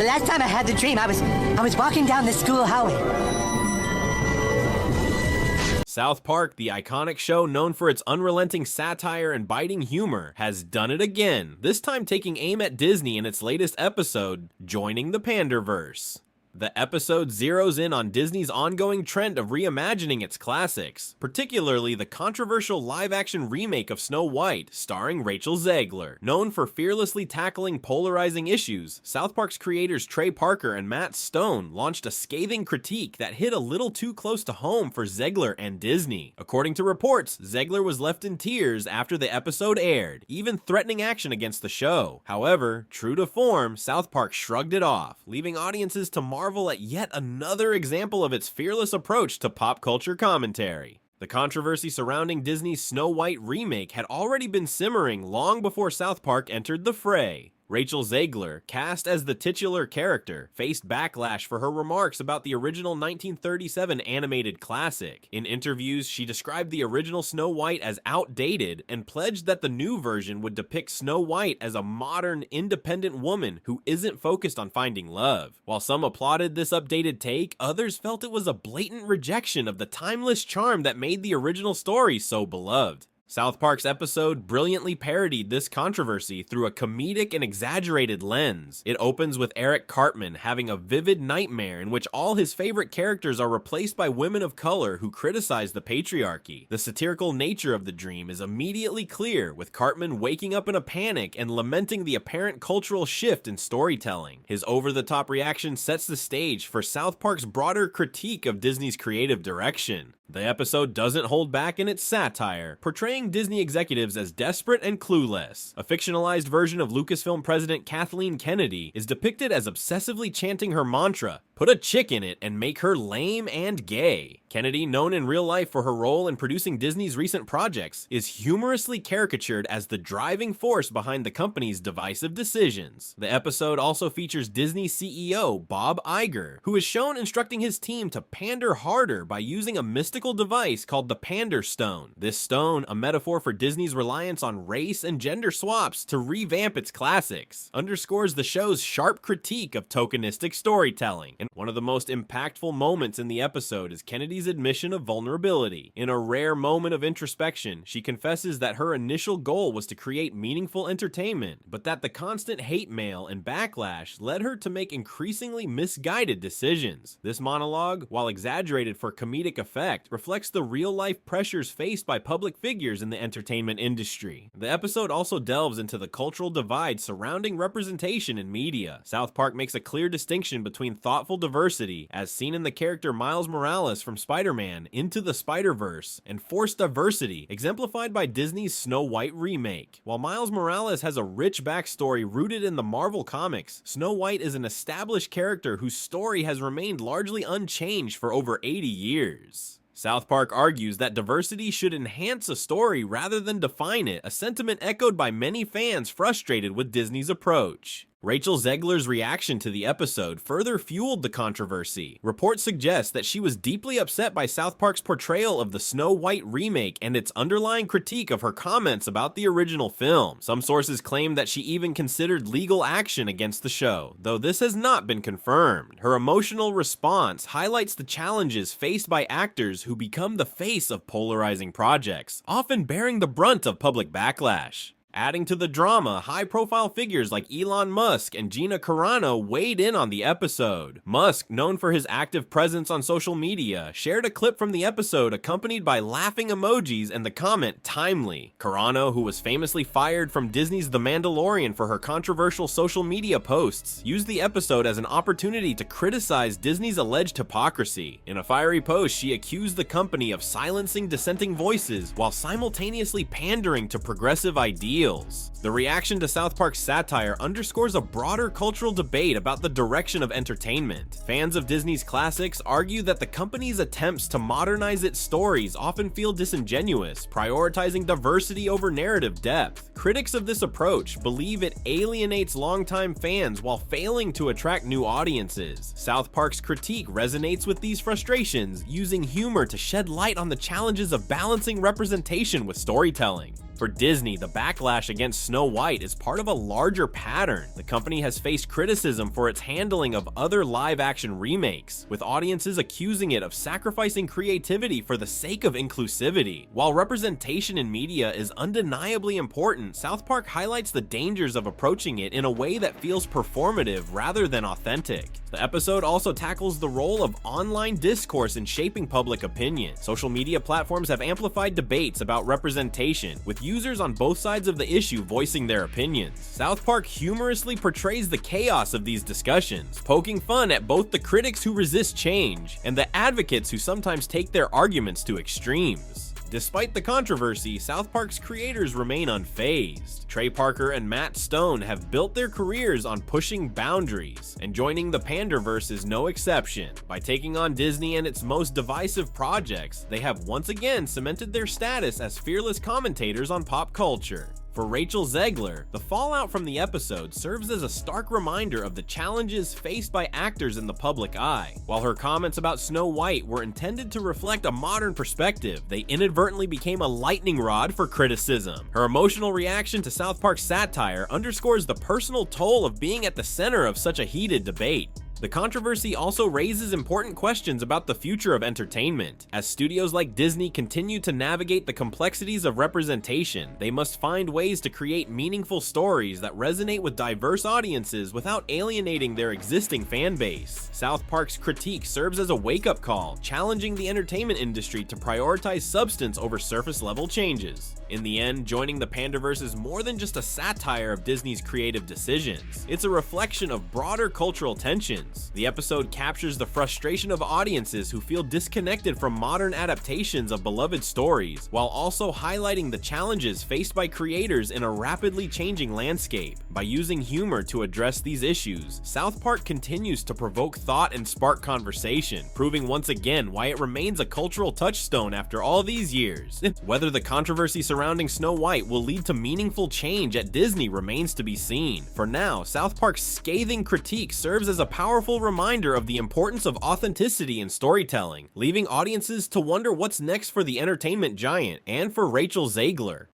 The last time I had the dream, I was walking down the school hallway. South Park, the iconic show known for its unrelenting satire and biting humor, has done it again, this time taking aim at Disney in its latest episode, joining the Panderverse. The episode zeroes in on Disney's ongoing trend of reimagining its classics, particularly the controversial live-action remake of Snow White, starring Rachel Zegler. Known for fearlessly tackling polarizing issues, South Park's creators Trey and Matt Stone launched a scathing critique that hit a little too close to home for Zegler and Disney. According to reports, Zegler was left in tears after the episode aired, even threatening action against the show. However, true to form, South Park shrugged it off, leaving audiences to marvel at yet another example of its fearless approach to pop culture commentary. The controversy surrounding Disney's Snow White remake had already been simmering long before South Park entered the fray. Rachel Zegler, cast as the titular character, faced backlash for her remarks about the original 1937 animated classic. In interviews, she described the original Snow White as outdated and pledged that the new version would depict Snow White as a modern, independent woman who isn't focused on finding love. While some applauded this updated take, others felt it was a blatant rejection of the timeless charm that made the original story so beloved. South Park's episode brilliantly parodied this controversy through a comedic and exaggerated lens. It opens with Eric Cartman having a vivid nightmare in which all his favorite characters are replaced by women of color who criticize the patriarchy. The satirical nature of the dream is immediately clear, with Cartman waking up in a panic and lamenting the apparent cultural shift in storytelling. His over-the-top reaction sets the stage for South Park's broader critique of Disney's creative direction. The episode doesn't hold back in its satire, portraying Disney executives as desperate and clueless. A fictionalized version of Lucasfilm president Kathleen Kennedy is depicted as obsessively chanting her mantra, "Put a chick in it and make her lame and gay." Kennedy, known in real life for her role in producing Disney's recent projects, is humorously caricatured as the driving force behind the company's divisive decisions. The episode also features Disney CEO Bob Iger, who is shown instructing his team to pander harder by using a mystical device called the Pander Stone. This stone, a metaphor for Disney's reliance on race and gender swaps to revamp its classics, underscores the show's sharp critique of tokenistic storytelling. And one of the most impactful moments in the episode is Kennedy's admission of vulnerability. In a rare moment of introspection, she confesses that her initial goal was to create meaningful entertainment, but that the constant hate mail and backlash led her to make increasingly misguided decisions. This monologue, while exaggerated for comedic effect, reflects the real-life pressures faced by public figures in the entertainment industry. The episode also delves into the cultural divide surrounding representation in media. South Park makes a clear distinction between thoughtful diversity, as seen in the character Miles Morales from Spider-Man Into the Spider-Verse, and forced diversity, exemplified by Disney's Snow White remake. While Miles Morales has a rich backstory rooted in the Marvel comics, Snow White is an established character whose story has remained largely unchanged for over 80 years. South Park argues that diversity should enhance a story rather than define it, a sentiment echoed by many fans frustrated with Disney's approach. Rachel Zegler's reaction to the episode further fueled the controversy. Reports suggest that she was deeply upset by South Park's portrayal of the Snow White remake and its underlying critique of her comments about the original film. Some sources claim that she even considered legal action against the show, though this has not been confirmed. Her emotional response highlights the challenges faced by actors who become the face of polarizing projects, often bearing the brunt of public backlash. Adding to the drama, high-profile figures like Elon Musk and Gina Carano weighed in on the episode. Musk, known for his active presence on social media, shared a clip from the episode accompanied by laughing emojis and the comment, "timely." Carano, who was famously fired from Disney's The Mandalorian for her controversial social media posts, used the episode as an opportunity to criticize Disney's alleged hypocrisy. In a fiery post, she accused the company of silencing dissenting voices while simultaneously pandering to progressive ideals. The reaction to South Park's satire underscores a broader cultural debate about the direction of entertainment. Fans of Disney's classics argue that the company's attempts to modernize its stories often feel disingenuous, prioritizing diversity over narrative depth. Critics of this approach believe it alienates longtime fans while failing to attract new audiences. South Park's critique resonates with these frustrations, using humor to shed light on the challenges of balancing representation with storytelling. For Disney, the backlash against Snow White is part of a larger pattern. The company has faced criticism for its handling of other live-action remakes, with audiences accusing it of sacrificing creativity for the sake of inclusivity. While representation in media is undeniably important, South Park highlights the dangers of approaching it in a way that feels performative rather than authentic. The episode also tackles the role of online discourse in shaping public opinion. Social media platforms have amplified debates about representation, with users on both sides of the issue voicing their opinions. South Park humorously portrays the chaos of these discussions, poking fun at both the critics who resist change and the advocates who sometimes take their arguments to extremes. Despite the controversy, South Park's creators remain unfazed. Trey Parker and Matt Stone have built their careers on pushing boundaries, and joining the Panderverse is no exception. By taking on Disney and its most divisive projects, they have once again cemented their status as fearless commentators on pop culture. For Rachel Zegler, the fallout from the episode serves as a stark reminder of the challenges faced by actors in the public eye. While her comments about Snow White were intended to reflect a modern perspective, they inadvertently became a lightning rod for criticism. Her emotional reaction to South Park's satire underscores the personal toll of being at the center of such a heated debate. The controversy also raises important questions about the future of entertainment. As studios like Disney continue to navigate the complexities of representation, they must find ways to create meaningful stories that resonate with diverse audiences without alienating their existing fan base. South Park's critique serves as a wake-up call, challenging the entertainment industry to prioritize substance over surface-level changes. In the end, joining the Panderverse is more than just a satire of Disney's creative decisions. It's a reflection of broader cultural tensions. The episode captures the frustration of audiences who feel disconnected from modern adaptations of beloved stories, while also highlighting the challenges faced by creators in a rapidly changing landscape. By using humor to address these issues, South Park continues to provoke thought and spark conversation, proving once again why it remains a cultural touchstone after all these years. Whether the controversy surrounding Snow White will lead to meaningful change at Disney remains to be seen. For now, South Park's scathing critique serves as a powerful reminder of the importance of authenticity in storytelling, leaving audiences to wonder what's next for the entertainment giant and for Rachel Zegler.